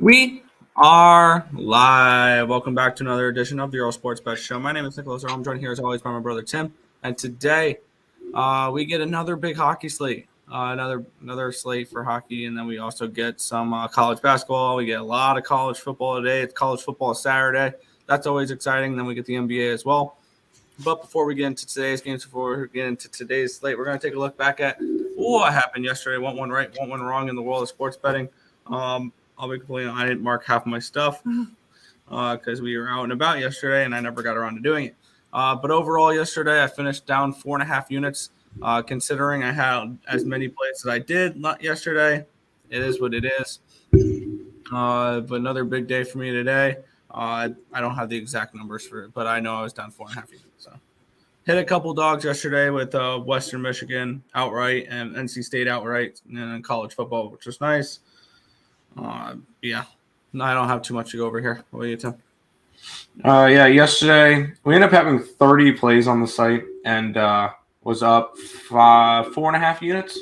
We are live. Welcome back to another edition of the Earle Sports Bet Show. My name is Nicholas Earle. I'm joined here as always by my brother Tim. And today we get another big hockey slate, another slate for hockey, and then we also get some college basketball. We get a lot of college football today. It's college football Saturday. That's always exciting. Then we get the NBA as well. But before we get into today's games, before we get into today's slate, we're going to take a look back at what happened yesterday. What went right, what went wrong in the world of sports betting. I'll be completely honest, I didn't mark half my stuff because we were out and about yesterday, and I never got around to doing it. But overall, yesterday I finished down 4.5 units. Considering I had as many plays as I did not yesterday, it is what it is. But another big day for me today. I don't have the exact numbers for it, but I know I was down 4.5 units. So hit a couple dogs yesterday with Western Michigan outright and NC State outright, and college football, which was nice. Yeah, no, I don't have too much to go over here. What do you, Tim? Yesterday we ended up having 30 plays on the site and was up 4.5 units.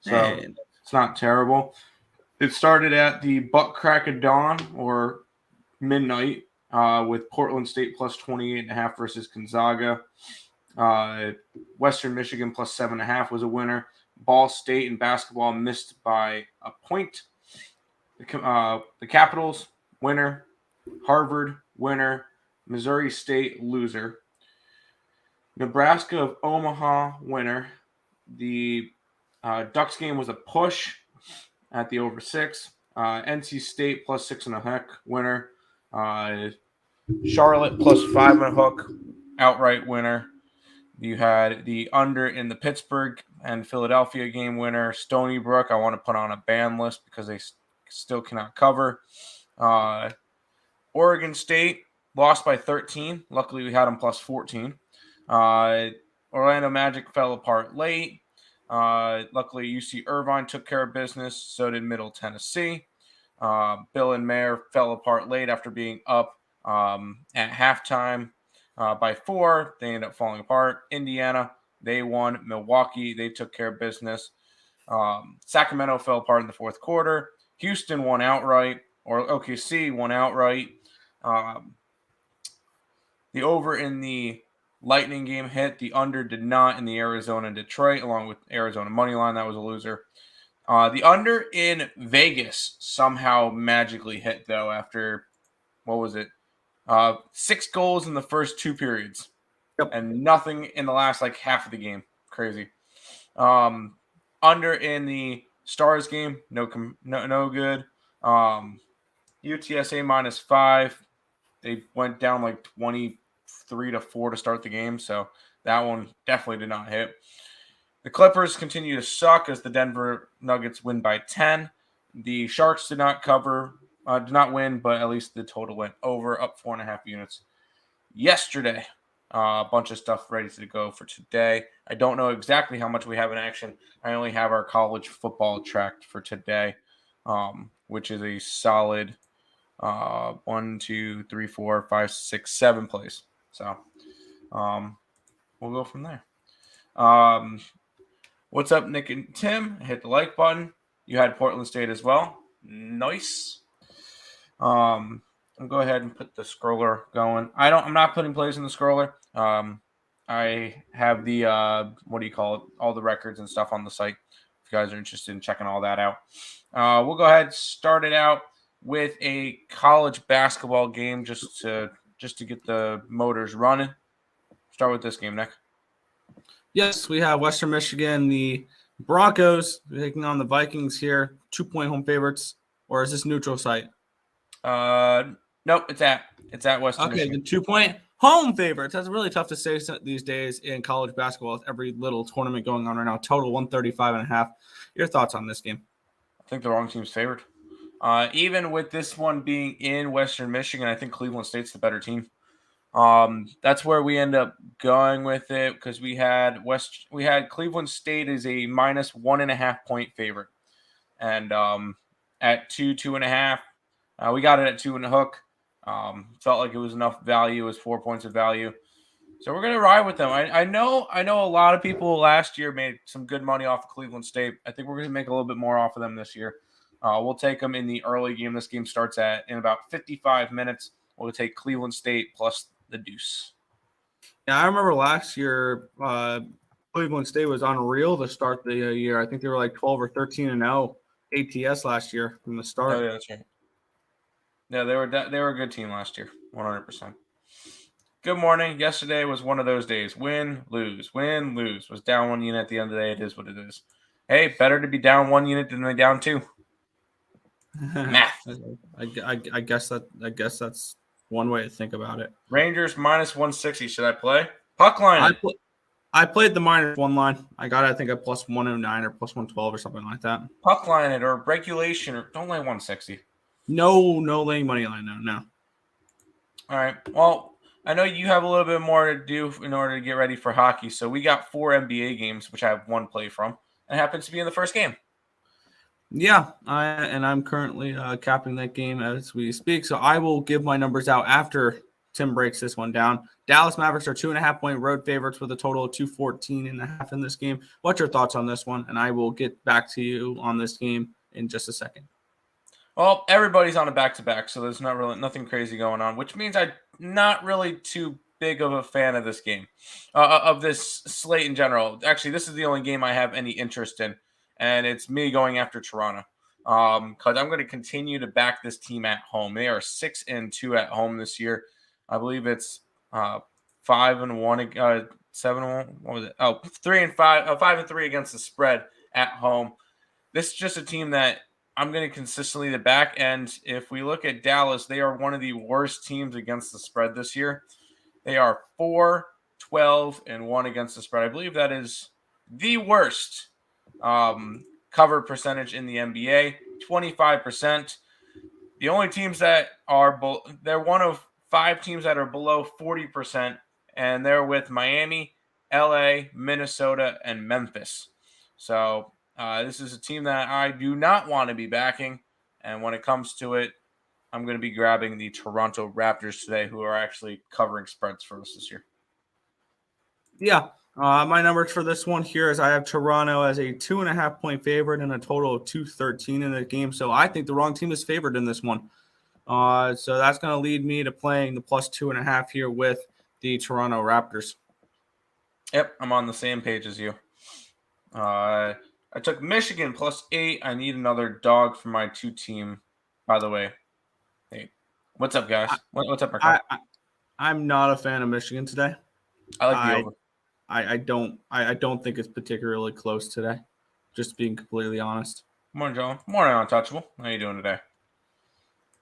So It's not terrible. It started at the butt crack of dawn or midnight with Portland State plus 28.5 versus Gonzaga. Western Michigan plus 7.5 was a winner. Ball State in basketball missed by a point. The Capitals, winner. Harvard, winner. Missouri State, loser. Nebraska of Omaha, winner. The Ducks game was a push at the over 6. NC State plus 6.5, winner. Charlotte plus 5.5, outright winner. You had the under in the Pittsburgh and Philadelphia game, winner. Stony Brook, I want to put on a ban list because they still cannot cover. Oregon State lost by 13. Luckily, we had them plus 14. Orlando Magic fell apart late. Luckily, UC Irvine took care of business. So did Middle Tennessee. Bill and Mayer fell apart late after being up at halftime by 4. They ended up falling apart. Indiana, they won. Milwaukee, they took care of business. Sacramento fell apart in the fourth quarter. Houston won outright, or OKC won outright. The over in the Lightning game hit. The under did not in the Arizona and Detroit, along with Arizona money line. That was a loser. The under in Vegas somehow magically hit, though, after, 6 goals in the first 2 periods. Yep. And nothing in the last, half of the game. Crazy. Under in the Stars game, no good. UTSA minus 5. They went down 23-4 to start the game, so that one definitely did not hit. The Clippers continue to suck as the Denver Nuggets win by 10. The Sharks did not win, but at least the total went over, up 4.5 units. Yesterday, a bunch of stuff ready to go for today. I don't know exactly how much we have in action. I only have our college football tracked for today, which is a solid 1, 2, 3, 4, 5, 6, 7 plays. So we'll go from there. What's up, Nick and Tim? Hit the like button. You had Portland State as well. Nice. I'll go ahead and put the scroller going. I'm not putting plays in the scroller. I have the all the records and stuff on the site. If you guys are interested in checking all that out. We'll go ahead and start it out with a college basketball game just to get the motors running. Start with this game, Nick. Yes, we have Western Michigan, the Broncos taking on the Vikings here. 2-point home favorites, or is this neutral site? Nope, it's at Western Michigan. Okay, the 2-point home favorites. That's really tough to say these days in college basketball with every little tournament going on right now. Total 135.5. Your thoughts on this game? I think the wrong team's favored. Even with this one being in Western Michigan, I think Cleveland State's the better team. That's where we end up going with it because we had Cleveland State as a minus 1.5 point favorite, and at 2.5, we got it at 2 and a hook. Felt like it was enough value. It was 4 points of value, so we're gonna ride with them. I know a lot of people last year made some good money off of Cleveland State. I think we're gonna make a little bit more off of them this year. We'll take them in the early game. This game starts in about 55 minutes. We'll take Cleveland State plus the deuce. Yeah, I remember last year, Cleveland State was unreal to start the year. I think they were like 12 or 13-0 ATS last year from the start. Oh, yeah, that's right. Yeah, they were a good team last year, 100%. Good morning. Yesterday was one of those days. Win, lose. Was down 1 unit at the end of the day. It is what it is. Hey, better to be down 1 unit than be down 2. Math. I guess that's one way to think about it. Rangers minus 160. Should I play? Puck line. I played the -1 line. I got, I think, a plus 109 or plus 112 or something like that. Puck line it or regulation or don't lay 160. No laying money line. No. All right. Well, I know you have a little bit more to do in order to get ready for hockey. So we got 4 NBA games, which I have 1 play from, and it happens to be in the first game. Yeah, I'm currently capping that game as we speak. So I will give my numbers out after Tim breaks this one down. Dallas Mavericks are 2.5-point road favorites with a total of 214.5 in this game. What's your thoughts on this one? And I will get back to you on this game in just a second. Well, everybody's on a back-to-back, so there's nothing crazy going on, which means I'm not really too big of a fan of this game, of this slate in general. Actually, this is the only game I have any interest in, and it's me going after Toronto because I'm going to continue to back this team at home. They are 6-2 at home this year. I believe it's 5-1, 7-1. What was it? Oh, 3-5, 5-3 against the spread at home. This is just a team that I'm going to consistently the back. And if we look at Dallas, they are one of the worst teams against the spread this year. They are 4-12-1 against the spread. I believe that is the worst cover percentage in the NBA, 25%. The only teams that are they're one of 5 teams that are below 40%, and they're with Miami, LA, Minnesota, and Memphis. So this is a team that I do not want to be backing, and when it comes to it, I'm going to be grabbing the Toronto Raptors today, who are actually covering spreads for us this year. Yeah, my numbers for this one here is I have Toronto as a 2.5-point favorite and a total of 213 in the game. So I think the wrong team is favored in this one. So that's going to lead me to playing the plus 2.5 here with the Toronto Raptors. Yep, I'm on the same page as you. I took Michigan plus 8. I need another dog for my 2 team. By the way, hey, what's up, guys? What's up, Marco? I'm not a fan of Michigan today. I like the over. I don't think it's particularly close today. Just being completely honest. Morning, John. Morning, Untouchable. How you doing today?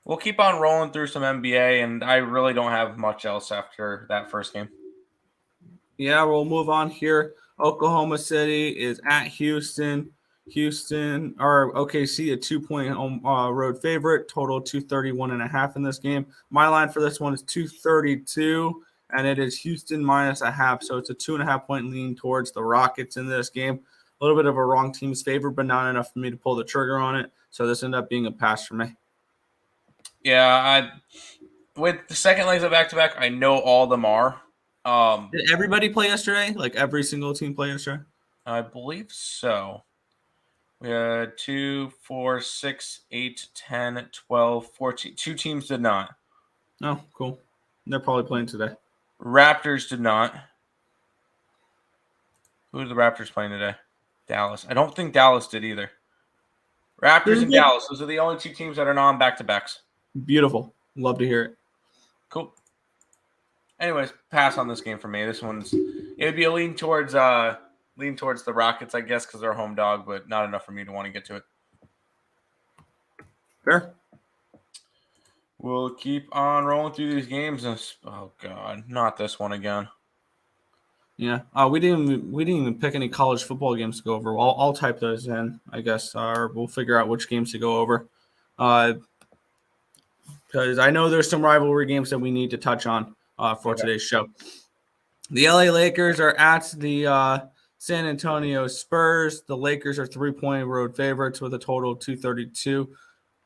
We'll keep on rolling through some NBA, and I really don't have much else after that first game. Yeah, we'll move on here. Oklahoma City is at Houston. Houston or OKC, a 2-point road favorite, total 231.5 in this game. My line for this one is 232, and it is Houston -0.5. So it's a 2.5-point lean towards the Rockets in this game. A little bit of a wrong team's favor, but not enough for me to pull the trigger on it. So this ended up being a pass for me. Yeah, with the second legs of back-to-back, I know all of them are. Did everybody play yesterday? Like every single team play yesterday? I believe so. We had 2, 4, 6, 8, 10, 12, 14. 2 teams did not. Oh, cool. They're probably playing today. Raptors did not. Who are the Raptors playing today? Dallas. I don't think Dallas did either. Raptors and Dallas. Those are the only 2 teams that are not on back-to-backs. Beautiful. Love to hear it. Cool. Anyways, pass on this game for me. It would be a lean towards the Rockets, I guess, because they're a home dog, but not enough for me to want to get to it. Fair. We'll keep on rolling through these games. Oh God, not this one again. Yeah. We didn't even pick any college football games to go over. I'll type those in, I guess, or we'll figure out which games to go over. Because I know there's some rivalry games that we need to touch on for today's show. The LA Lakers are at the San Antonio Spurs. The Lakers are 3-point road favorites with a total of 232.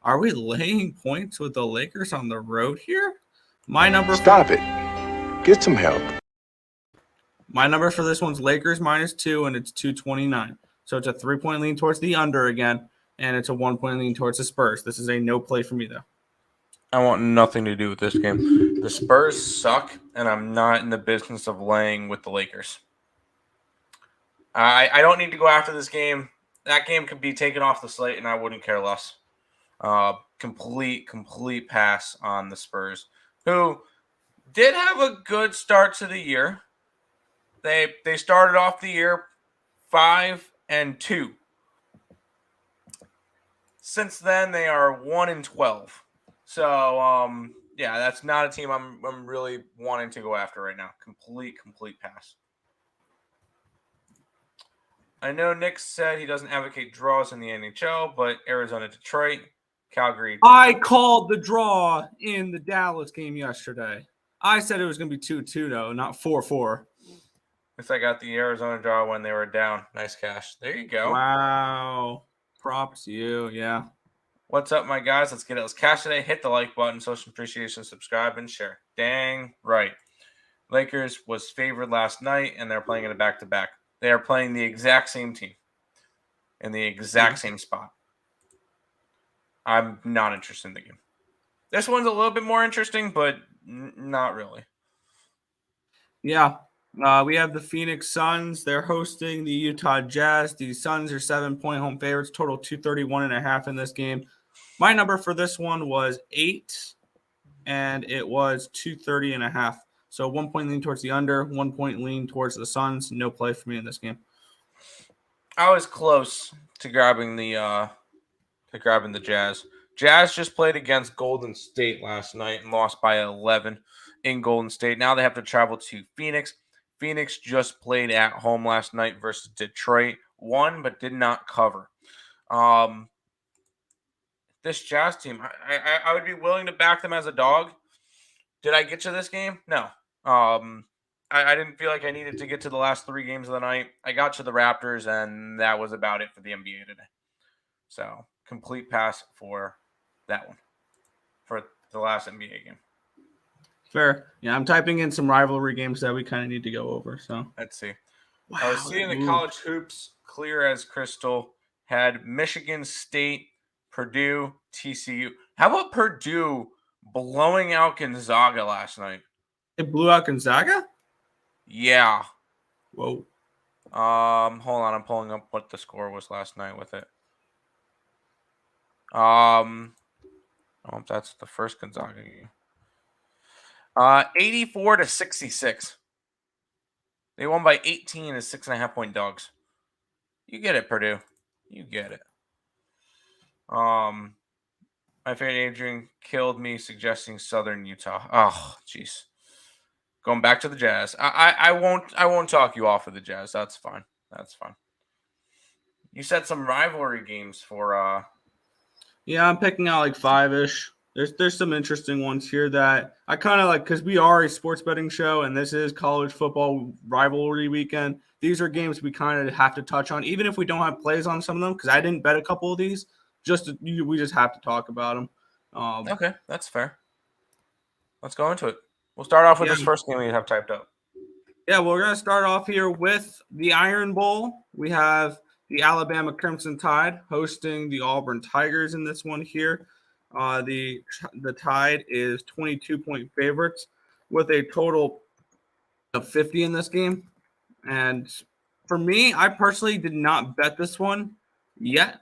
Are we laying points with the Lakers on the road here? Stop it. Get some help. My number for this one's Lakers -2, and it's 229. So it's a 3-point lean towards the under again. and it's a 1-point lean towards the Spurs. This is a no play for me, though. I want nothing to do with this game. The Spurs suck, and I'm not in the business of laying with the Lakers. I don't need to go after this game. That game could be taken off the slate, and I wouldn't care less. Complete pass on the Spurs, who did have a good start to the year. They started off the year 5-2. Since then, they are 1-12. So, yeah, that's not a team I'm really wanting to go after right now. Complete pass. I know Nick said he doesn't advocate draws in the NHL, but Arizona, Detroit, Calgary. I called the draw in the Dallas game yesterday. I said it was going to be 2-2, though, not 4-4. Looks like I got the Arizona draw when they were down. Nice cash. There you go. Wow. Props to you, yeah. What's up, my guys? Let's get it. Let's cash today. Hit the like button, social appreciation, subscribe, and share. Dang right. Lakers was favored last night, and they're playing in a back-to-back. They are playing the exact same team in the exact same spot. I'm not interested in the game. This one's a little bit more interesting, but not really. Yeah. We have the Phoenix Suns. They're hosting the Utah Jazz. The Suns are 7-point home favorites, total 231.5 in this game. My number for this one was 8, and it was 230.5. So 1-point lean towards the under, 1-point lean towards the Suns. No play for me in this game. I was close to grabbing the Jazz. Jazz just played against Golden State last night and lost by 11 in Golden State. Now they have to travel to Phoenix. Phoenix just played at home last night versus Detroit. Won, but did not cover. This Jazz team, I would be willing to back them as a dog. Did I get to this game? No. I didn't feel like I needed to get to the last 3 games of the night. I got to the Raptors, and that was about it for the NBA today. So, complete pass for that one, for the last NBA game. Fair. Yeah, I'm typing in some rivalry games that we kind of need to go over. So let's see. Wow, I was seeing the college hoops clear as crystal. Had Michigan State, Purdue, TCU. How about Purdue blowing out Gonzaga last night? It blew out Gonzaga? Yeah. Whoa. Hold on. I'm pulling up what the score was last night with it. Oh, that's the first Gonzaga game. 84-66. They won by 18 as 6.5-point dogs. You get it, Purdue. You get it. My friend Adrian killed me suggesting Southern Utah. Oh, jeez. Going back to the Jazz. I won't talk you off of the Jazz. That's fine. You said some rivalry games for Yeah, I'm picking out like 5-ish. There's some interesting ones here that I kind of like because we are a sports betting show and this is college football rivalry weekend. These are games we kind of have to touch on, even if we don't have plays on some of them, because I didn't bet a couple of these. We just have to talk about them. Okay, that's fair. Let's go into it. We'll start off with this first game we have typed up. Yeah, well, we're going to start off here with the Iron Bowl. We have the Alabama Crimson Tide hosting the Auburn Tigers in this one here. The Tide is 22-point favorites with a total of 50 in this game. And for me, I personally did not bet this one yet.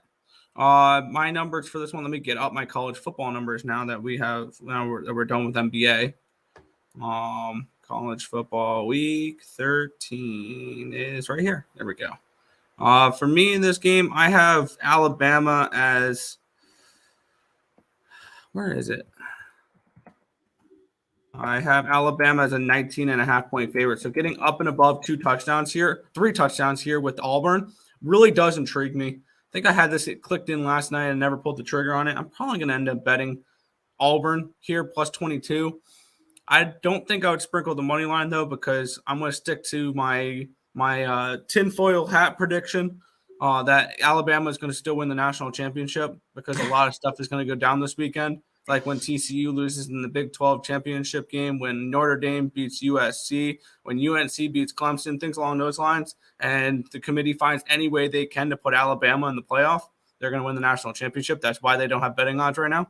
My numbers for this one, let me get up my college football numbers now that we're done with NBA. College football week 13 is right here. There we go. For me in this game, I have Alabama as where is it? I have Alabama as a 19.5-point favorite. So getting up and above 3 touchdowns here with Auburn really does intrigue me. I think I had this clicked in last night and never pulled the trigger on it. I'm probably going to end up betting Auburn here plus 22. I don't think I would sprinkle the money line though, because I'm going to stick to my tinfoil hat prediction that Alabama is going to still win the national championship because a lot of stuff is going to go down this weekend. Like when TCU loses in the Big 12 championship game, when Notre Dame beats USC, when UNC beats Clemson, things along those lines. And the committee finds any way they can to put Alabama in the playoff. they're going to win the national championship. That's why they don't have betting odds right now.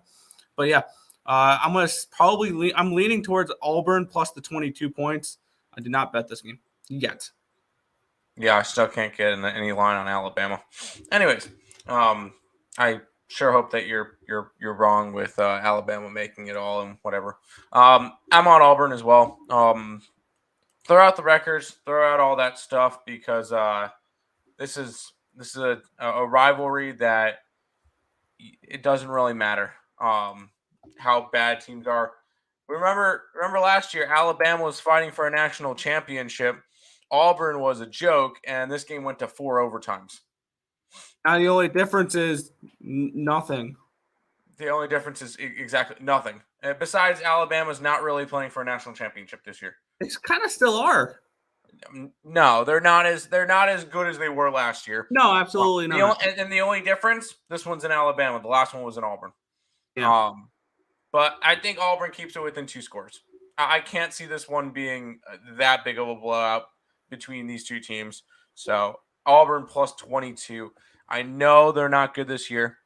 But yeah, I'm going to probably I'm leaning towards Auburn plus the 22 points. I did not bet this game yet. Yeah, I still can't get any line on Alabama. Anyways, I sure hope that you're wrong with Alabama making it all and whatever. I'm on Auburn as well. Throw out the records, throw out all that stuff because this is a rivalry that it doesn't really matter how bad teams are. Remember last year, Alabama was fighting for a national championship. Auburn was a joke, and this game went to 4 overtimes. And the only difference is nothing. The only difference is exactly nothing. Besides, Alabama's not really playing for a national championship this year. They kind of still are. No, they're not as good as they were last year. No, absolutely not. And the only difference, this one's in Alabama. The last one was in Auburn. Yeah. But I think Auburn keeps it within 2 scores. I can't see this one being that big of a blowout between these two teams. So Auburn plus 22. I know they're not good this year,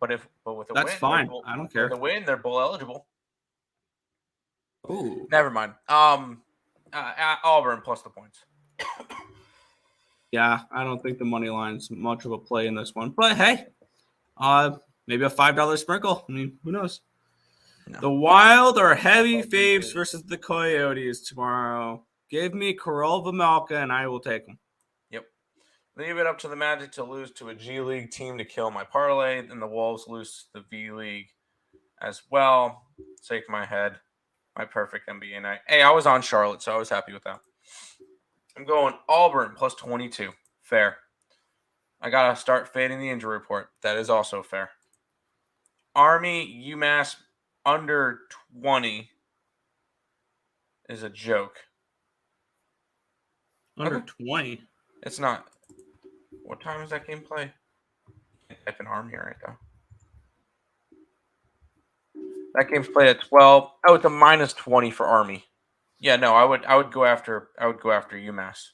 but with a that's win, fine. I don't care. With a win, they're bowl eligible. Ooh. Never mind. Auburn plus the points. Yeah, I don't think the money line's much of a play in this one. But hey, maybe a $5 sprinkle. I mean, who knows? No. The Wild are heavy faves versus the Coyotes tomorrow. Give me Karol Vejmelka, and I will take them. Yep. Leave it up to the Magic to lose to a G League team to kill my parlay, and the Wolves lose to the V League as well. Shake my head. My perfect NBA night. Hey, I was on Charlotte, so I was happy with that. I'm going Auburn plus 22. Fair. I got to start fading the injury report. That is also fair. Army, UMass under 20 is a joke. Under 20? It's not. What time is that game play? Type in Army right now. That game's played at 12. Oh, it's a minus 20 for Army. Yeah, no, I would go after UMass.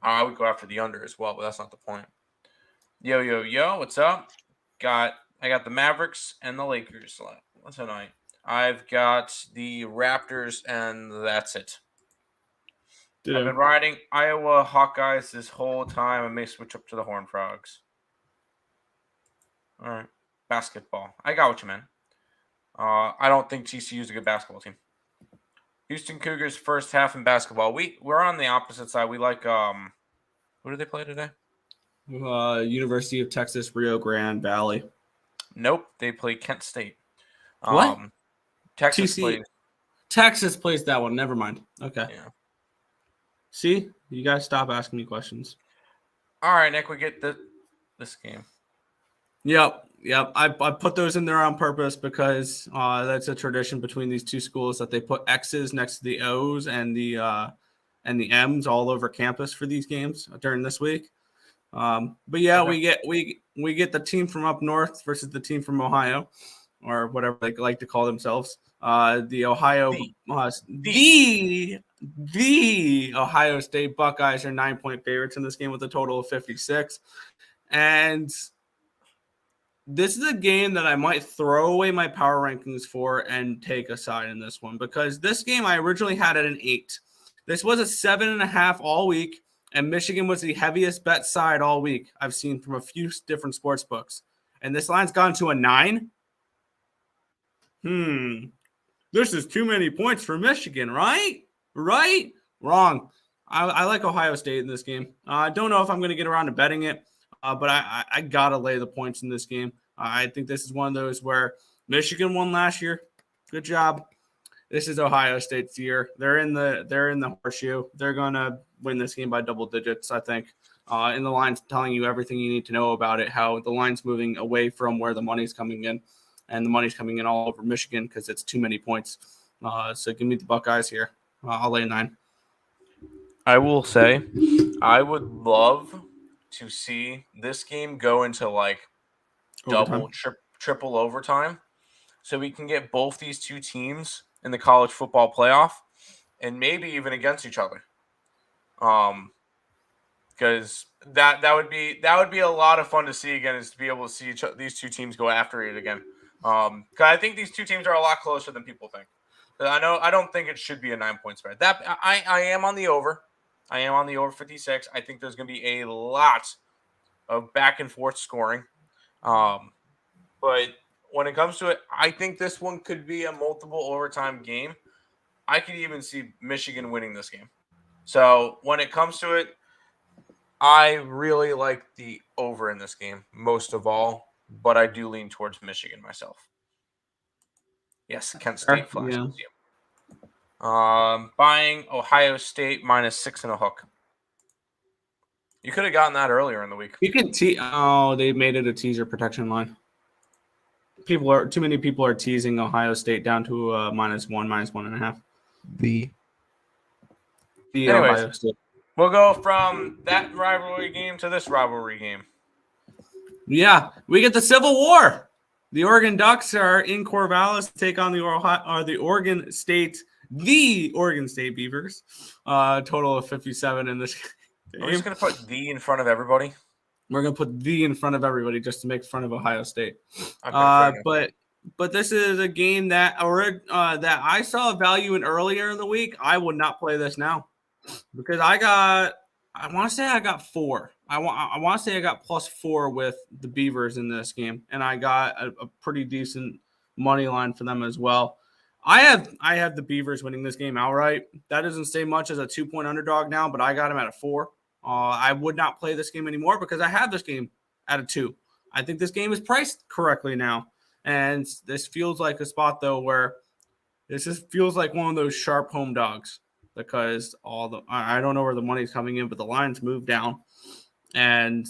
I would go after the under as well, but that's not the point. Yo, what's up? I got the Mavericks and the Lakers tonight. I've got the Raptors, and that's it. I've been riding Iowa Hawkeyes this whole time. I may switch up to the Horned Frogs. All right. Basketball. I got what you meant. I don't think TCU is a good basketball team. Houston Cougars first half in basketball. We're on the opposite side. We like who do they play today? University of Texas, Rio Grande Valley. Nope, they play Kent State. What? Texas plays. Texas plays that one. Never mind. Okay. Yeah. See, you guys stop asking me questions. All right, Nick, we get this game. Yep. I put those in there on purpose because that's a tradition between these two schools that they put X's next to the O's and the M's all over campus for these games during this week. But yeah, okay. we get the team from up north versus the team from Ohio, or whatever they like to call themselves. The Ohio the Ohio State Buckeyes are 9-point favorites in this game with a total of 56, and this is a game that I might throw away my power rankings for and take a side in this one, because this game I originally had at an 8. This was a 7.5 all week, and Michigan was the heaviest bet side all week I've seen from a few different sports books. And this line's gone to a 9. This is too many points for Michigan, right? Right? Wrong. I like Ohio State in this game. I don't know if I'm going to get around to betting it, but I got to lay the points in this game. I think this is one of those where Michigan won last year. Good job. This is Ohio State's year. They're in the horseshoe. They're going to win this game by double digits, I think. And the line's telling you everything you need to know about it, how the line's moving away from where the money's coming in. And the money's coming in all over Michigan because it's too many points. So give me the Buckeyes here. I'll lay 9. I will say I would love to see this game go into like double, triple overtime, so we can get both these two teams in the college football playoff and maybe even against each other. Because because that would be a lot of fun to see again, is to be able to see these two teams go after it again. Because I think these two teams are a lot closer than people think. I don't think it should be a 9-point spread. That I am on the over. I am on the over 56. I think there's going to be a lot of back and forth scoring. But when it comes to it, I think this one could be a multiple overtime game. I could even see Michigan winning this game. So when it comes to it, I really like the over in this game most of all, but I do lean towards Michigan myself. Yes, Kent State Flash Museum. Buying Ohio State -6 and a hook. You could have gotten that earlier in the week. You can they made it a teaser protection line. Too many people are teasing Ohio State down to -1, -1.5. Anyways, Ohio State. We'll go from that rivalry game to this rivalry game. Yeah, we get the Civil War. The Oregon Ducks are in Corvallis to take on the Oregon State Beavers. Total of 57 in this game. We're just going to put the in front of everybody. We're going to put the in front of everybody just to make fun of Ohio State. But this is a game that I saw value in earlier in the week. I would not play this now because I want to say I got 4. I want to say I got +4 with the Beavers in this game, and I got a pretty decent money line for them as well. I have the Beavers winning this game outright. That doesn't say much as a 2-point underdog now, but I got them at a 4. I would not play this game anymore because I have this game at a 2. I think this game is priced correctly now, and this feels like a spot though where this feels like one of those sharp home dogs because I don't know where the money's coming in, but the lines move down, and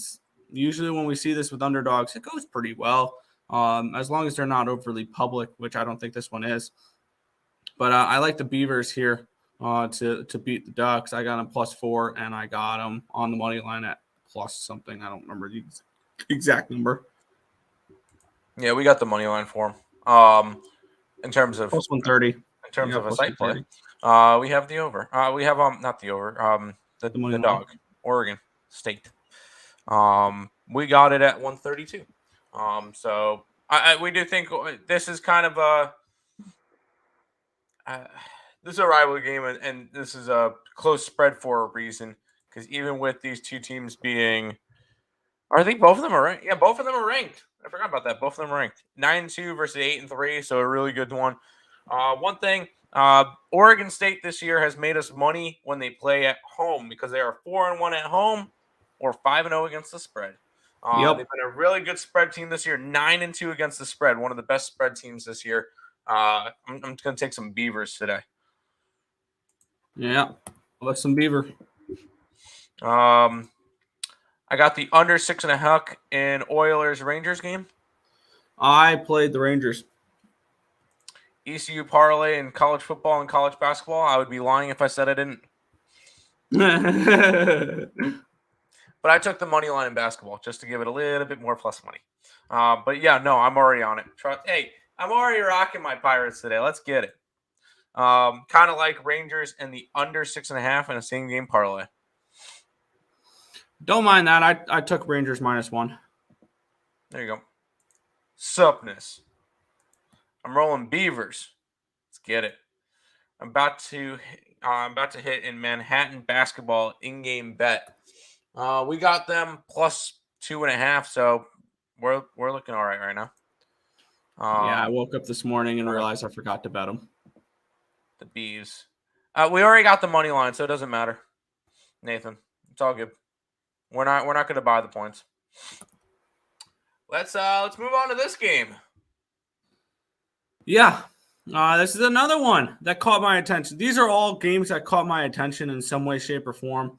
usually when we see this with underdogs, it goes pretty well as long as they're not overly public, which I don't think this one is. But I like the Beavers here to beat the Ducks. I got them +4, and I got them on the money line at plus something. I don't remember the exact number. Yeah, we got the money line for them. In terms of +130. In terms of a site play, we have the over. We have not the over. The dog, Oregon State. We got it at 132. So we do think this is kind of a. This is a rivalry game, and this is a close spread for a reason. Because even with these two teams being, I think both of them are ranked. Yeah, both of them are ranked. I forgot about that. Both of them are ranked 9-2 versus 8-3, so a really good one. One thing, Oregon State this year has made us money when they play at home because they are 4-1 at home or 5-0 against the spread. They've been a really good spread team this year, 9-2 against the spread, one of the best spread teams this year. I'm going to take some Beavers today. Yeah, let's some Beaver. I got the under 6.5 in Oilers Rangers game. I played the Rangers. ECU parlay in college football and college basketball. I would be lying if I said I didn't. But I took the money line in basketball just to give it a little bit more plus money. But yeah, no, I'm already on it. Hey, I'm already rocking my Pirates today. Let's get it. Kind of like Rangers and the under 6.5 in a same game parlay. Don't mind that. I took Rangers -1. There you go. Supness. I'm rolling Beavers. Let's get it. I'm about to hit in Manhattan basketball in-game bet. We got them +2.5, so we're looking all right now. Yeah, I woke up this morning and realized I forgot to bet them. The Bees. We already got the money line, so it doesn't matter. Nathan, it's all good. We're not going to buy the points. Let's move on to this game. Yeah, this is another one that caught my attention. These are all games that caught my attention in some way, shape, or form.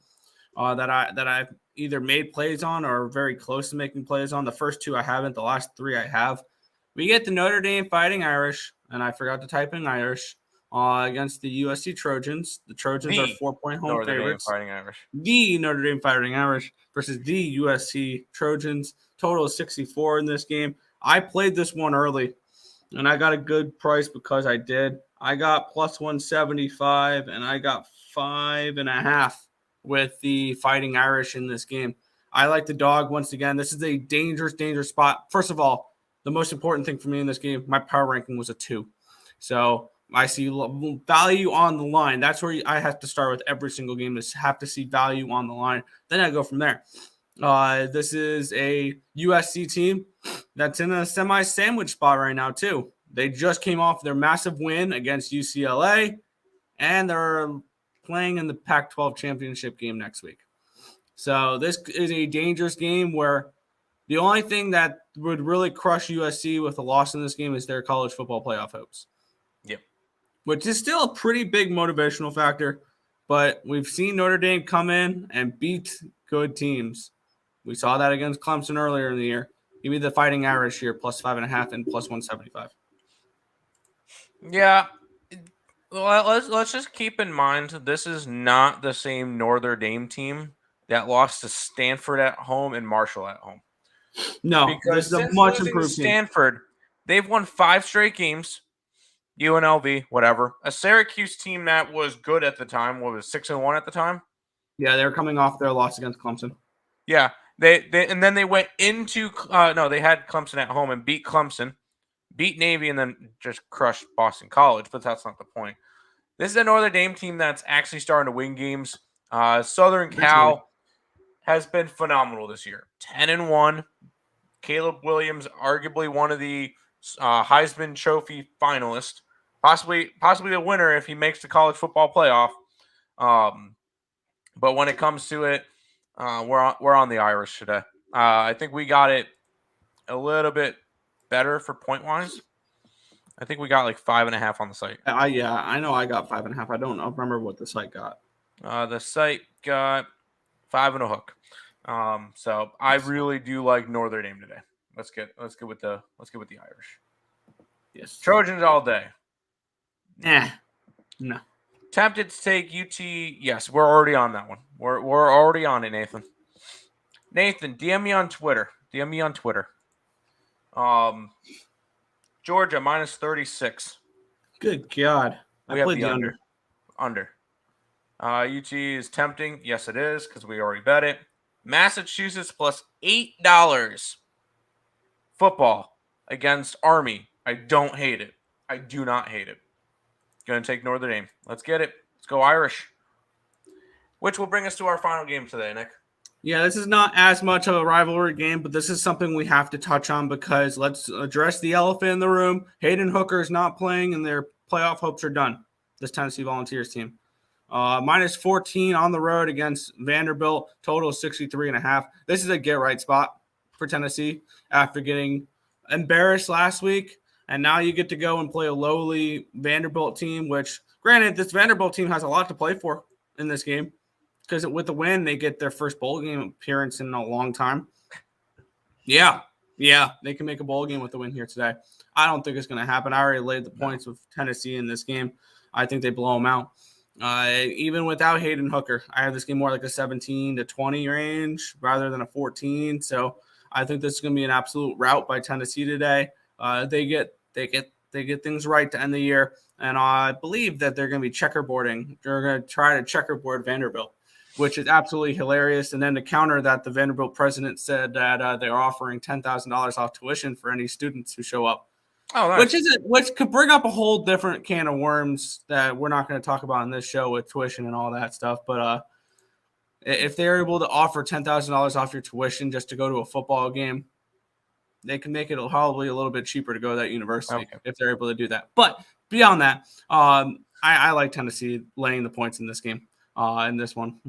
That I've either made plays on or very close to making plays on. The first 2 I haven't. The last 3 I have. We get the Notre Dame Fighting Irish, and I forgot to type in Irish, against the USC Trojans. The Trojans are 4-point home favorites. The Notre Dame Fighting Irish versus the USC Trojans. Total of 64 in this game. I played this one early, and I got a good price because I did. I got +175, and I got 5.5 with the Fighting Irish in this game. I like the dog once again. This is a dangerous, dangerous spot. First of all, the most important thing for me in this game, my power ranking was a 2. So I see value on the line. That's where I have to start with every single game, is have to see value on the line. Then I go from there. This is a USC team that's in a semi-sandwich spot right now, too. They just came off their massive win against UCLA, and they're playing in the Pac-12 championship game next week. So this is a dangerous game where the only thing that would really crush USC with a loss in this game is their college football playoff hopes. Yep. Which is still a pretty big motivational factor, but we've seen Notre Dame come in and beat good teams. We saw that against Clemson earlier in the year. Give me the Fighting Irish here, plus 5.5 and plus 175. Yeah. Well, let's just keep in mind this is not the same Notre Dame team that lost to Stanford at home and Marshall at home. No, because this is a since much losing to improved team. Stanford, they've won 5 straight games. UNLV, whatever. A Syracuse team that was good at the time. What was 6-1 at the time? Yeah, they were coming off their loss against Clemson. Yeah, they and then they went into they had Clemson at home and beat Clemson, beat Navy, and then just crushed Boston College. But that's not the point. This is a Notre Dame team that's actually starting to win games. Southern Cal has been phenomenal this year. 10-1. Caleb Williams, arguably one of the Heisman Trophy finalists, possibly the winner if he makes the college football playoff. But when it comes to it, we're on the Irish today. I think we got it a little bit better for point wise. I think we got like 5.5 on the site. Yeah, I know I got 5.5. I don't remember what the site got. The site got 5 and a hook. So I really do like Notre Dame today. Let's get with the Irish. Yes. Trojans all day. No. Tempted to take UT. Yes, we're already on that one. We're already on it, Nathan. Nathan, DM me on Twitter. Georgia minus 36. Good God. I played the under. UT is tempting. Yes, it is, because we already bet it. Massachusetts plus $8. Football against Army. I don't hate it. I do not hate it. Going to take Notre Dame. Let's get it. Let's go Irish. Which will bring us to our final game today, Nick. Yeah, this is not as much of a rivalry game, but this is something we have to touch on because let's address the elephant in the room. Hayden Hooker is not playing, and their playoff hopes are done. This Tennessee Volunteers team. Minus 14 on the road against Vanderbilt. Total 63.5. This is a get-right spot for Tennessee after getting embarrassed last week. And now you get to go and play a lowly Vanderbilt team, which, granted, this Vanderbilt team has a lot to play for in this game because with the win, they get their first bowl game appearance in a long time. Yeah, they can make a bowl game with the win here today. I don't think it's going to happen. I already laid the points with Tennessee in this game. I think they blow them out. Even without Hayden Hooker, I have this game more like a 17-20 range rather than a 14. So I think this is going to be an absolute rout by Tennessee today. They get things right to end the year, and I believe that they're going to be checkerboarding. They're going to try to checkerboard Vanderbilt, which is absolutely hilarious. And then to counter that, the Vanderbilt president said that they're offering $10,000 off tuition for any students who show up. Oh, nice. Which could bring up a whole different can of worms that we're not going to talk about in this show with tuition and all that stuff. But if they're able to offer $10,000 off your tuition just to go to a football game, they can make it probably a little bit cheaper to go to that university if they're able to do that. But beyond that, I like Tennessee laying the points in this game. In this one,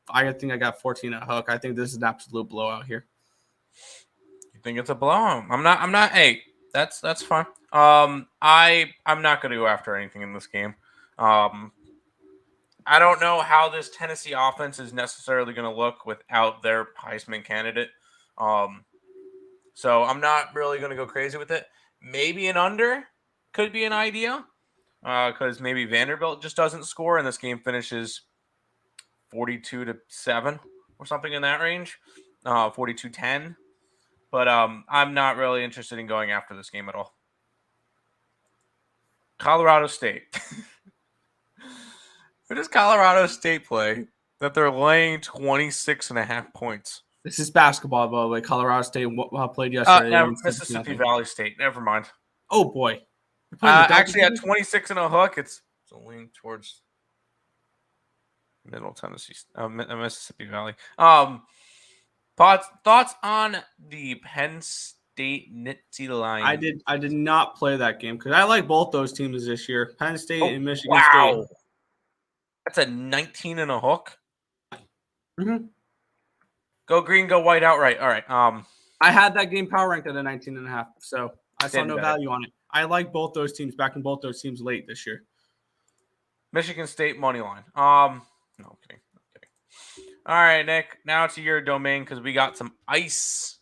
I think I got 14 at hook. I think this is an absolute blowout here. You think it's a blowout? I'm not. Hey, that's fine. I'm not going to go after anything in this game. I don't know how this Tennessee offense is necessarily going to look without their Heisman candidate. So I'm not really going to go crazy with it. Maybe an under could be an idea because maybe Vanderbilt just doesn't score and this game finishes 42-7 or something in that range, 42-10. But I'm not really interested in going after this game at all. Colorado State. Who does Colorado State play? that they're laying 26.5 points. This is basketball, by the way. Colorado State played yesterday. They No, won 17 Mississippi nothing. Valley State. Never mind. Oh boy, you're playing the Delta Actually, at Division? 26 and a hook, it's leaning towards Middle Tennessee, Mississippi Valley. Thoughts on the Penn State Nittany Lions? I did not play that game because I like both those teams this year. Penn State and Michigan wow. State. That's a 19 and a hook. Mm-hmm. Go green, go white outright. All right. I had that game power ranked at a 19.5, so I saw no bet. value on it. I like both those teams, backing both those teams late this year. Michigan State money line. No, I'm kidding. All right, Nick. Now to your domain because we got some ice.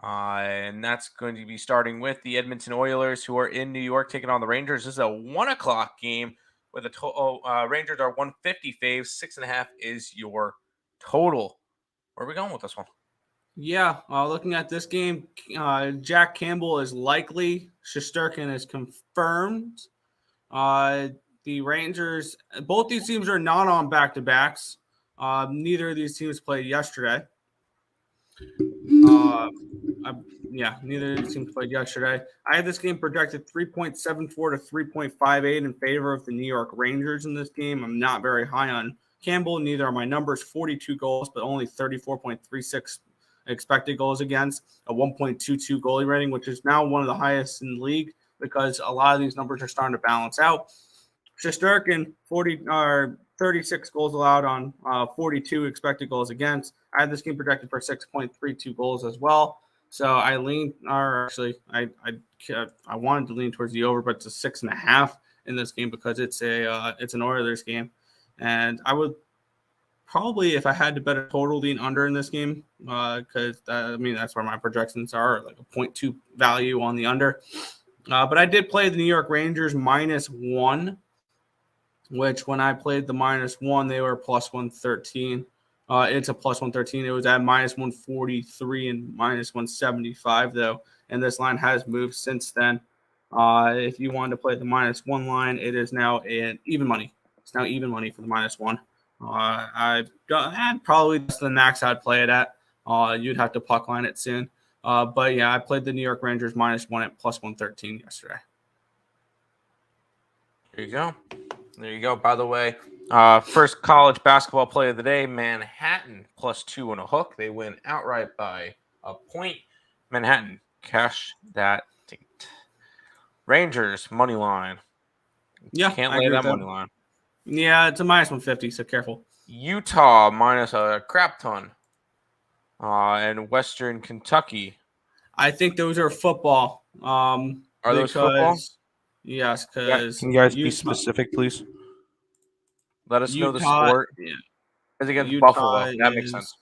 And that's going to be starting with the Edmonton Oilers, who are in New York taking on the Rangers. This is a 1:00 game with a total. Rangers are 150 faves. 6.5 is your total. Where are we going with this one? Yeah, looking at this game, Jack Campbell is likely. Shesterkin is confirmed. The Rangers, both these teams are not on back-to-backs. Neither of these teams played yesterday. Neither of these teams played yesterday. I had this game projected 3.74 to 3.58 in favor of the New York Rangers in this game. I'm not very high on Campbell. Neither are my numbers. 42 goals, but only 34.36 expected goals against, a 1.22 goalie rating, which is now one of the highest in the league because a lot of these numbers are starting to balance out. Shesterkin, 36 goals allowed on 42 expected goals against. I had this game projected for 6.32 goals as well. So I leaned, or actually, I wanted to lean towards the over, but it's a 6.5 in this game because it's an Oilers game, and I would probably, if I had to bet a total, lean under in this game because that's where my projections are, like a 0.2 value on the under. But I did play the New York Rangers -1. Which when I played the -1, they were +113. It's a +113. It was at -143 and -175 though, and this line has moved since then. If you wanted to play the -1 line, it is now an even money. It's now even money for the -1. I've done probably that's the max I'd play it at. You'd have to puck line it soon. But yeah, I played the New York Rangers -1 at +113 yesterday. There you go. There you go. By the way, first college basketball play of the day, Manhattan +2 and a hook. They win outright by a point. Manhattan, cash that date. Rangers, money line. Yeah, Can't lay that money line. Yeah, it's a -150, so careful. Utah minus a crap ton. And Western Kentucky. I think those are football. Are those football? Yes, because can you guys be specific, please? Let us know the sport. Yeah. It's against Buffalo. That makes sense.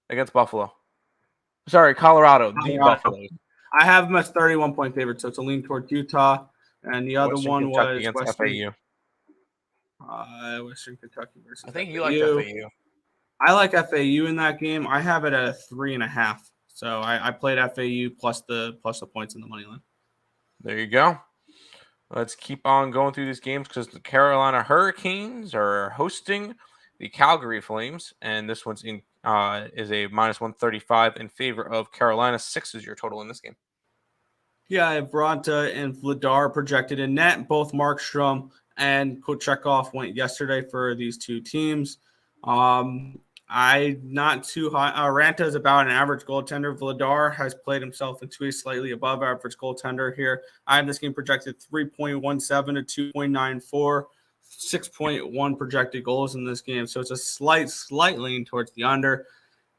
Against Buffalo. Sorry, Colorado. The Buffalo. I have them as 31-point favorite, so it's a lean toward Utah. And the other Western one Kentucky was against Western FAU. Western Kentucky versus I think FAU. you like FAU. I like FAU in that game. I have it at a 3.5. So I played FAU plus the points in the money line. There you go. Let's keep on going through these games because the Carolina Hurricanes are hosting the Calgary Flames, and this one's is a -135 in favor of Carolina. 6 is your total in this game. Yeah, I have Bronta and Vladar projected in net. Both Markstrom and Kochetkov went yesterday for these two teams. I'm not too high. Ranta is about an average goaltender. Vladar has played himself into a slightly above average goaltender here. I have this game projected 3.17 to 2.94, 6.1 projected goals in this game. So it's a slight lean towards the under.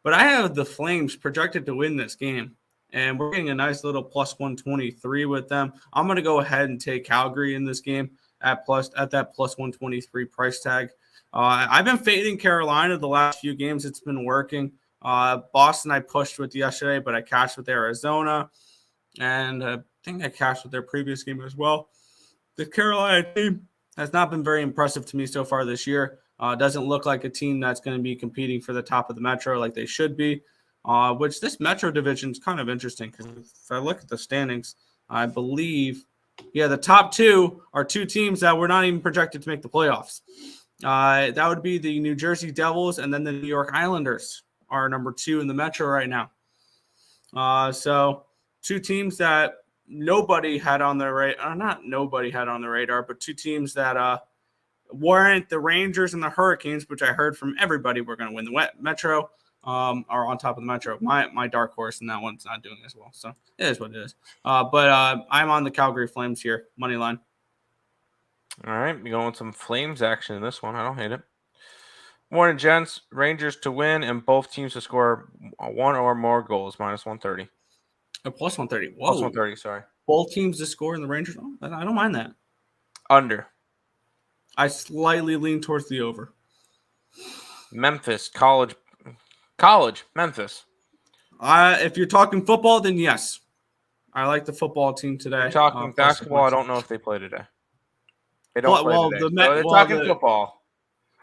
But I have the Flames projected to win this game. And we're getting a nice little +123 with them. I'm going to go ahead and take Calgary in this game at that +123 price tag. I've been fading Carolina the last few games. It's been working. Boston I pushed with yesterday, but I cashed with Arizona. And I think I cashed with their previous game as well. The Carolina team has not been very impressive to me so far this year. Doesn't look like a team that's going to be competing for the top of the Metro like they should be. Which this Metro division is kind of interesting because if I look at the standings, I believe, the top two are two teams that were not even projected to make the playoffs. That would be the New Jersey Devils, and then the New York Islanders are number 2 in the Metro right now. So 2 teams that nobody had on their radar, not nobody had on the radar, but 2 teams that weren't the Rangers and the Hurricanes, which I heard from everybody were going to win the Metro, are on top of the Metro. My dark horse in that one's not doing as well, so it is what it is. But I'm on the Calgary Flames here, money line. All right, we going with some Flames action in this one. I don't hate it. Morning, gents. Rangers to win and both teams to score 1 or more goals, minus 130. Plus 130. Whoa. Plus 130, sorry. Both teams to score in the Rangers. Oh, I don't mind that. Under. I slightly lean towards the over. Memphis, Memphis. If you're talking football, then yes. I like the football team today. If you're talking basketball, I don't know if they play today. They don't play today. They're talking football.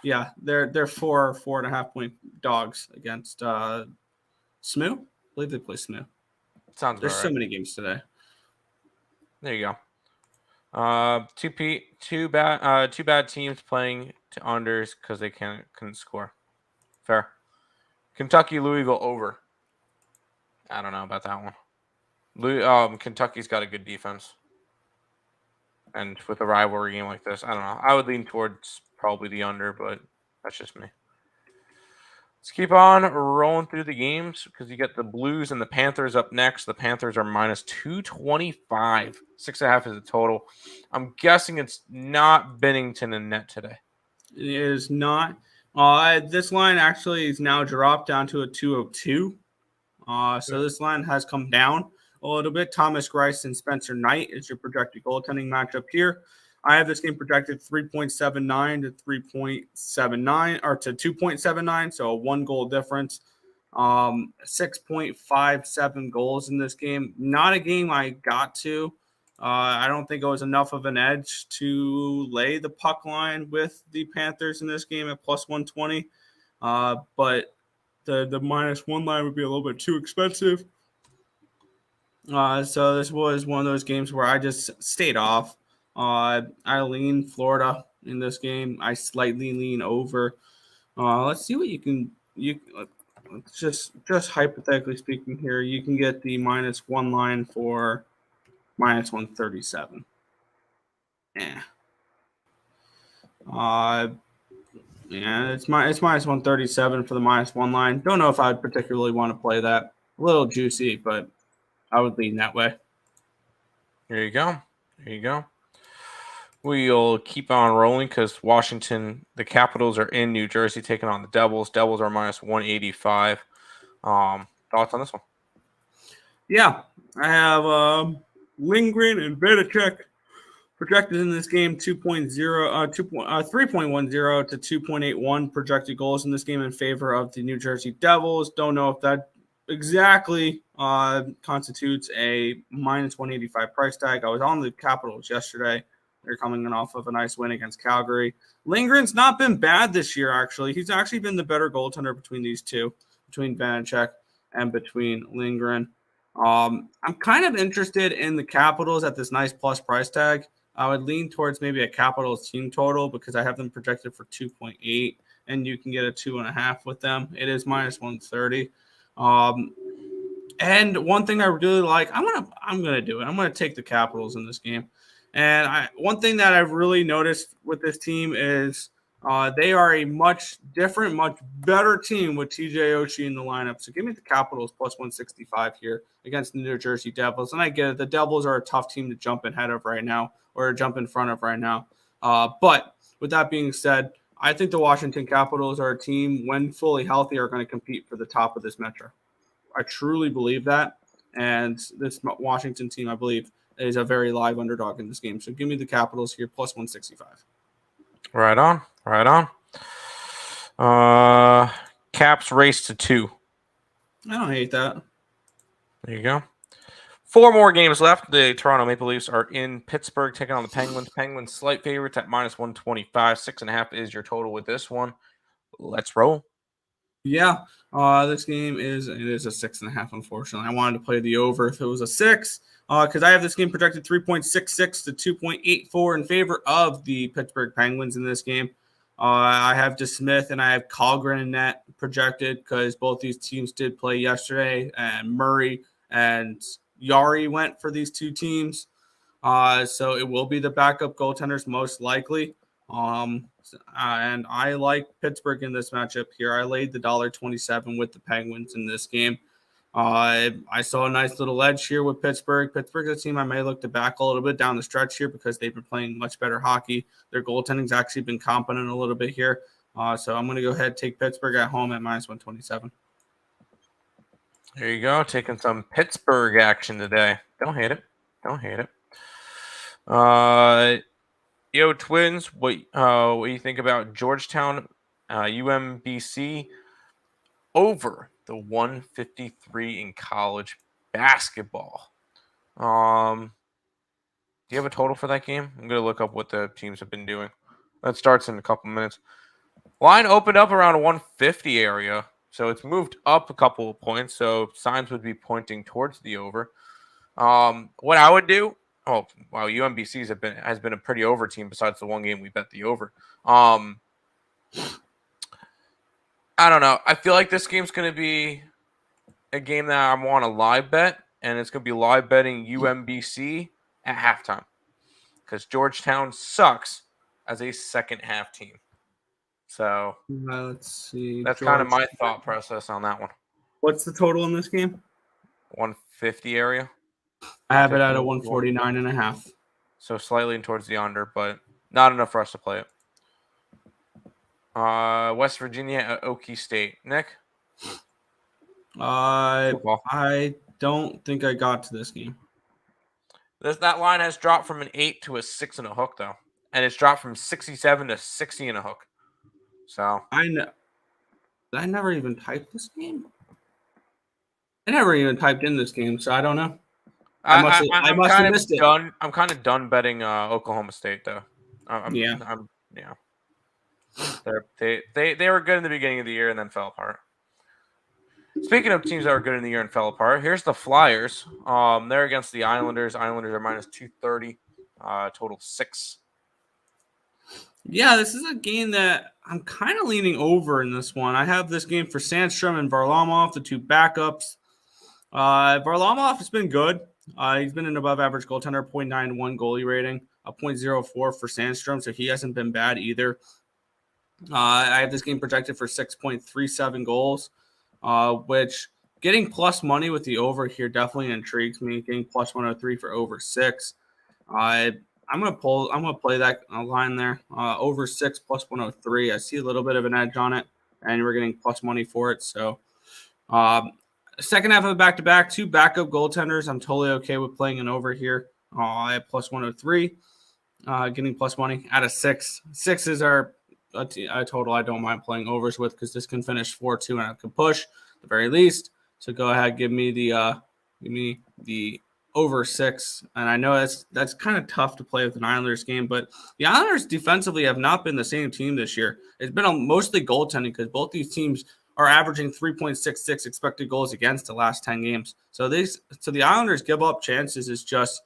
Yeah, they're 4.5 point dogs against SMU. I believe they play SMU. Sounds There's right. so many games today. There you go. Two bad teams playing to unders because they couldn't score. Fair. Kentucky, Louisville over. I don't know about that one. Kentucky's got a good defense. And with a rivalry game like this, I don't know. I would lean towards probably the under, but that's just me. Let's keep on rolling through the games because you get the Blues and the Panthers up next. The Panthers are minus 225. 6.5 is the total. I'm guessing it's not Bennington in net today. It is not. This line actually is now dropped down to a 202. So this line has come down a little bit. Thomas Greiss and Spencer Knight is your projected goaltending matchup here. I have this game projected 3.79 to 3.79 or to 2.79, so a 1 goal difference. 6.57 goals in this game. Not a game I got to. I don't think it was enough of an edge to lay the puck line with the Panthers in this game at plus 120. But the minus 1 line would be a little bit too expensive. So this was one of those games where I just stayed off. I lean Florida in this game. I slightly lean over. Let's see what just hypothetically speaking here, you can get the minus 1 line for minus 137. Yeah. Yeah, it's minus 137 for the minus 1 line. Don't know if I would particularly want to play that. A little juicy, but I would lean that way. There you go. We'll keep on rolling because Washington, the Capitals are in New Jersey taking on the Devils. Devils are minus 185. Thoughts on this one? Yeah, I have Lindgren and Vanacek projected in this game 3.10 to 2.81 projected goals in this game in favor of the New Jersey Devils. Don't know if that exactly constitutes a minus 185 price tag. I was on the Capitals yesterday. They're coming in off of a nice win against Calgary. Lindgren's not been bad this year, actually. He's actually been the better goaltender between these two, between Vanacek and between Lindgren. I'm kind of interested in the Capitals at this nice plus price tag. I would lean towards maybe a Capitals team total because I have them projected for 2.8, and you can get a 2.5 with them. It is minus 130. And one thing I really like, I'm gonna do it. I'm gonna take the Capitals in this game. And one thing that I've really noticed with this team is they are a much different, much better team with TJ Oshie in the lineup. So give me the Capitals plus 165 here against the New Jersey Devils. And I get it. The Devils are a tough team to jump ahead of right now or jump in front of right now. But with that being said, I think the Washington Capitals are a team, when fully healthy, are going to compete for the top of this Metro. I truly believe that. And this Washington team, I believe, is a very live underdog in this game. So give me the Capitals here, plus 165. Right on. Caps race to 2. I don't hate that. There you go. 4 more games left. The Toronto Maple Leafs are in Pittsburgh taking on the Penguins. Penguins slight favorites at minus 125. 6.5 is your total with this one. Let's roll. Yeah, this game is a 6.5. Unfortunately, I wanted to play the over if it was a 6, because I have this game projected 3.66 to 2.84 in favor of the Pittsburgh Penguins in this game. I have DeSmith and I have Colgren in net projected because both these teams did play yesterday, and Murray and Yari went for these two teams. So it will be the backup goaltenders most likely. And I like Pittsburgh in this matchup here. I laid the $1.27 with the Penguins in this game. I saw a nice little edge here with Pittsburgh. Pittsburgh's a team I may look to back a little bit down the stretch here because they've been playing much better hockey. Their goaltending's actually been competent a little bit here. So I'm going to go ahead and take Pittsburgh at home at -127. There you go. Taking some Pittsburgh action today. Don't hate it. Don't hate it. Yo, Twins, what do you think about Georgetown, UMBC over the 153 in college basketball? Do you have a total for that game? I'm going to look up what the teams have been doing. That starts in a couple minutes. Line opened up around a 150 area, so it's moved up a couple of points, so signs would be pointing towards the over. What I would do, UMBC has been a pretty over team besides the one game we bet the over. I don't know. I feel like this game's going to be a game that I want to live bet, and it's going to be live betting UMBC at halftime because Georgetown sucks as a second half team. So let's see. That's kind of my thought process on that one. What's the total in this game? 150 area. I have it at a 149.5. So slightly towards the under, but not enough for us to play it. West Virginia at Okie State. Nick? I don't think I got to this game. That line has dropped from an 8 to a 6 and a hook, though. And it's dropped from 67 to 60 and a hook. So I know. I never even typed this game. I never even typed in this game, so I don't know. I must have missed it. I'm kind of done betting Oklahoma State, though. They were good in the beginning of the year and then fell apart. Speaking of teams that were good in the year and fell apart, here's the Flyers. They're against the Islanders. Islanders are -230, total 6. Yeah, this is a game that I'm kind of leaning over in this one. I have this game for Sandstrom and Varlamov, the two backups. Varlamov has been good. He's been an above-average goaltender, .91 goalie rating, a .04 for Sandstrom, so he hasn't been bad either. I have this game projected for 6.37 goals, which getting plus money with the over here definitely intrigues me. Getting plus 103 for over 6. I'm gonna play that line there. Over 6 plus 103. I see a little bit of an edge on it, and we're getting plus money for it. So, second half of the back-to-back, two backup goaltenders. I'm totally okay with playing an over here. I have plus 103, getting plus money out of 6. 6 is a total I don't mind playing overs with because this can finish 4-2 and I can push at the very least. So go ahead, give me the over 6. And I know that's kind of tough to play with an Islanders game, but the Islanders defensively have not been the same team this year. It's been mostly goaltending because both these teams are averaging 3.66 expected goals against the last 10 games. So the Islanders give up chances is just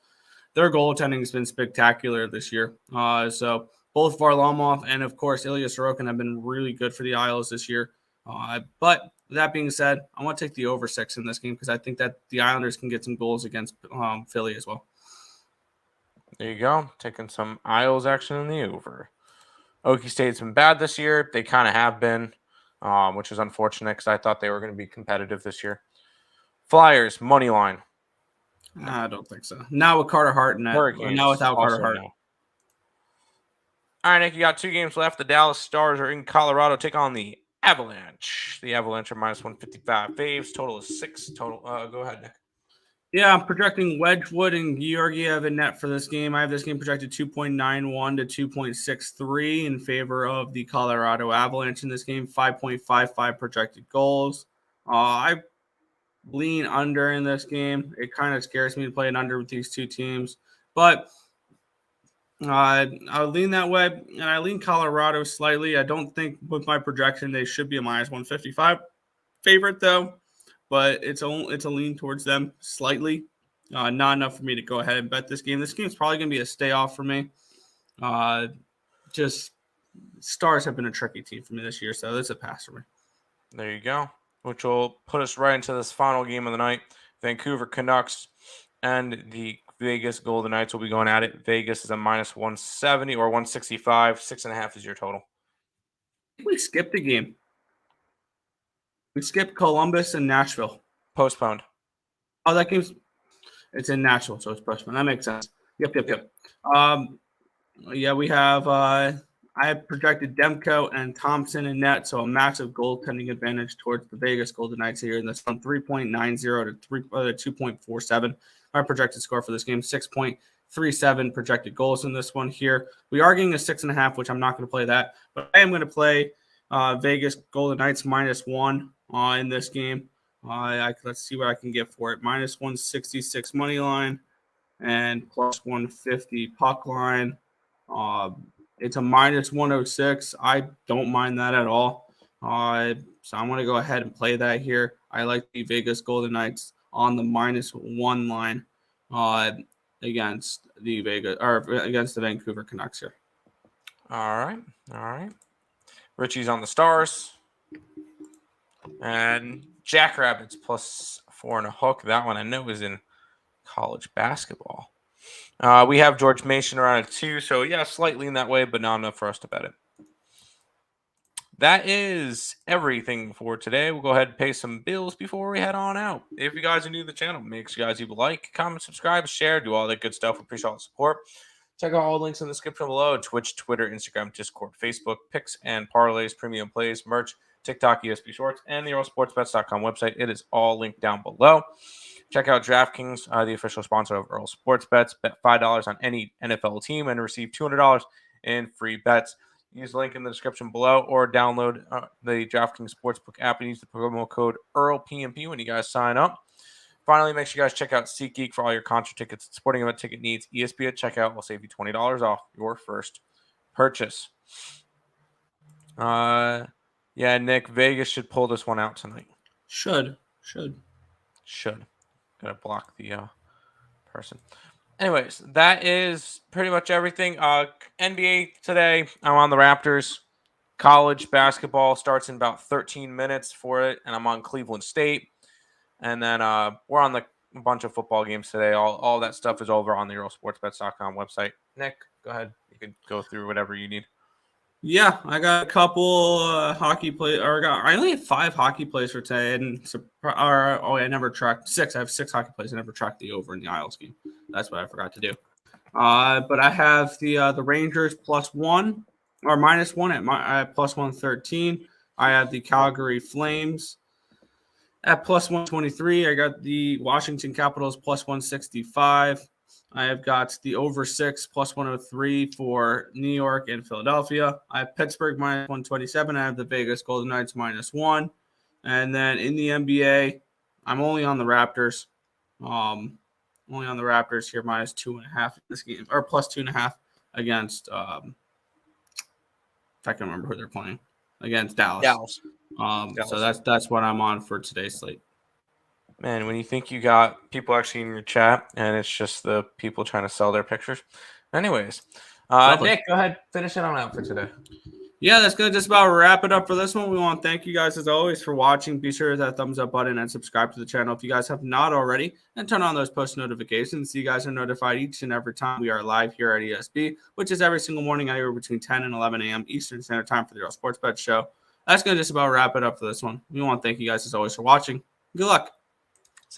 their goaltending has been spectacular this year. So both Varlamov and, of course, Ilya Sorokin have been really good for the Isles this year. But with that being said, I want to take the over 6 in this game because I think that the Islanders can get some goals against Philly as well. There you go. Taking some Isles action in the over. Okie State's been bad this year. They kind of have been, which is unfortunate because I thought they were going to be competitive this year. Flyers, money line. I don't think so. Now with Carter Hart and now without Carter Hart. No. All right, Nick, you got 2 games left. The Dallas Stars are in Colorado. Take on the Avalanche. The Avalanche are -155 faves. Total is 6. Total. Go ahead, Nick. Yeah, I'm projecting Wedgwood and Georgiev in net for this game. I have this game projected 2.91 to 2.63 in favor of the Colorado Avalanche in this game. 5.55 projected goals. I lean under in this game. It kind of scares me to play an under with these two teams, but I lean that way, and I lean Colorado slightly. I don't think with my projection they should be a -155 favorite though, but it's a lean towards them slightly. Not enough for me to go ahead and bet this game. This game is probably going to be a stay off for me. Just Stars have been a tricky team for me this year, so it's a pass for me. There you go. Which will put us right into this final game of the night. Vancouver Canucks and the Vegas Golden Knights will be going at it. Vegas is a minus 170 or 165. 6.5 is your total. We skipped a game. We skipped Columbus and Nashville. Postponed. Oh, that game's it's in Nashville, so it's postponed. That makes sense. Yep. Yeah, we have I have projected Demko and Thompson in net, so a massive goaltending advantage towards the Vegas Golden Knights here. And that's from 3.90 to 2.47. Our projected score for this game, 6.37 projected goals in this one here. We are getting a 6.5, which I'm not going to play that, but I am going to play Vegas Golden Knights -1 in this game. Let's see what I can get for it. -166 money line and +150 puck line. It's a -106. I don't mind that at all. So I'm going to go ahead and play that here. I like the Vegas Golden Knights on the -1 line against the Vancouver Canucks here. All right. Richie's on the Stars. And Jackrabbits +4 and a hook. That one I know is in college basketball. We have George Mason around at 2, so yeah, slightly in that way, but not enough for us to bet it. That is everything for today. We'll go ahead and pay some bills before we head on out. If you guys are new to the channel, make sure you guys leave a like, comment, subscribe, share, do all that good stuff. We appreciate all the support. Check out all the links in the description below. Twitch, Twitter, Instagram, Discord, Facebook, picks and parlays, premium plays, merch, TikTok, ESP Shorts, and the EarleSportsBets.com website. It is all linked down below. Check out DraftKings, the official sponsor of Earle Sports Bets. Bet $5 on any NFL team and receive $200 in free bets. Use the link in the description below or download the DraftKings Sportsbook app and use the promo code EarlePMP when you guys sign up. Finally, make sure you guys check out SeatGeek for all your concert tickets and sporting event ticket needs. ESP at checkout will save you $20 off your first purchase. Yeah, Nick, Vegas should pull this one out tonight. Should. Gonna block the person. Anyways, that is pretty much everything. NBA today, I'm on the Raptors. College basketball starts in about 13 minutes for it, and I'm on Cleveland State. And then we're on a bunch of football games today. All that stuff is over on the EarleSportsBets.com website. Nick, go ahead. You can go through whatever you need. Yeah, I got a couple hockey plays. I only have 5 hockey plays for today, and I never tracked 6. I have 6 hockey plays. I never tracked the over in the Isles game. That's what I forgot to do. But I have the Rangers +1 or -1 at +113. I have the Calgary Flames at +123. I got the Washington Capitals +165. I have got the over 6 +103 for New York and Philadelphia. I have Pittsburgh -127. I have the Vegas Golden Knights -1. And then in the NBA, I'm only on the Raptors. Only on the Raptors here -2.5 in this game, or +2.5 against if I can remember who they're playing. Against Dallas. So that's what I'm on for today's slate. Man, when you think you got people actually in your chat and it's just the people trying to sell their pictures. Anyways, Nick, go ahead, finish it on out for today. Yeah, that's going to just about wrap it up for this one. We want to thank you guys as always for watching. Be sure to hit that thumbs up button and subscribe to the channel if you guys have not already, and turn on those post notifications so you guys are notified each and every time we are live here at ESB, which is every single morning anywhere between 10 and 11 a.m. Eastern Standard Time for the Earle Sports Bet Show. That's going to just about wrap it up for this one. We want to thank you guys as always for watching. Good luck.